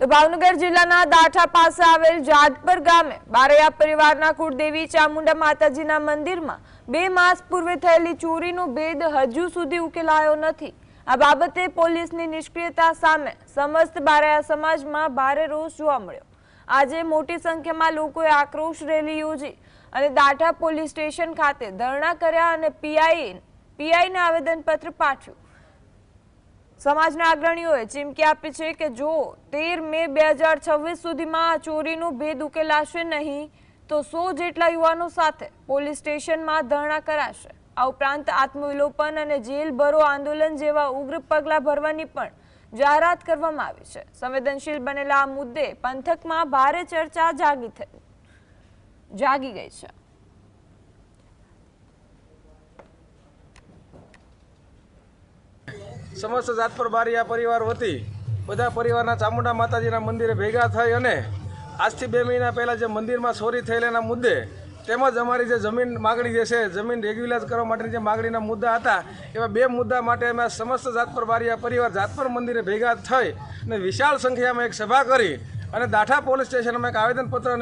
તો ભાવનગર જિલ્લાના દાઠા પાસે આવેલ જાદપર ગામે બારૈયા પરિવારના કુળદેવી ચામુંડા માતાજીના મંદિરમાં 2 માસ પૂર્વે થયેલી ચોરીનો ભેદ હજુ સુધી ઉકેલાયો નથી। આ બાબતે પોલીસની નિષ્ક્રિયતા સામે સમસ્ત બારૈયા સમાજમાં ભારે રોષ જોવા મળ્યો। આજે મોટી સંખ્યામાં લોકોએ આક્રોશ રેલી યોજી અને દાઠા પોલીસ સ્ટેશન ખાતે ધરણા કર્યા અને પીઆઈને આવેદનપત્ર પાઠવ્યું। સમાજના અગ્રણીઓએ ચીમકી આપી છે કે જો 13 મે 2026 સુધીમાં આ ચોરીનો ભેદ ઉકેલાશે નહીં તો 100 જેટલા યુવાનો સાથે પોલીસ સ્ટેશનમાં ધરણા કરાશે। આ ઉપરાંત આત્મવિલોપન અને જેલ ભરો આંદોલન જેવા ઉગ્ર પગલાં ભરવાની પણ જાહેરાત કરવામાં આવી છે। સંવેદનશીલ બનેલા આ મુદ્દે પંથકમાં ભારે ચર્ચા જાગી ગઈ છે। समस्त जातपर बारिया परिवार वती बधा परिवारना चामुंडा माताजीना मंदिरे भेगा थई अने आजथी 2 महीना पहला जे मंदिर में चोरी थयेलाना मुद्दे तेमज अमारी जे जमीन मागणी जे छे जमीन रेग्युलर करवा माटेनी जे मागणीना मुद्दा हता एवा 2 मुद्दा माटे अमे समस्त जातपर बारिया परिवार जातपर मंदिरे भेगा थई अने विशाल संख्यामां एक सभा करी अने दाठा पोलीस स्टेशनमां एक आवेदनपत्र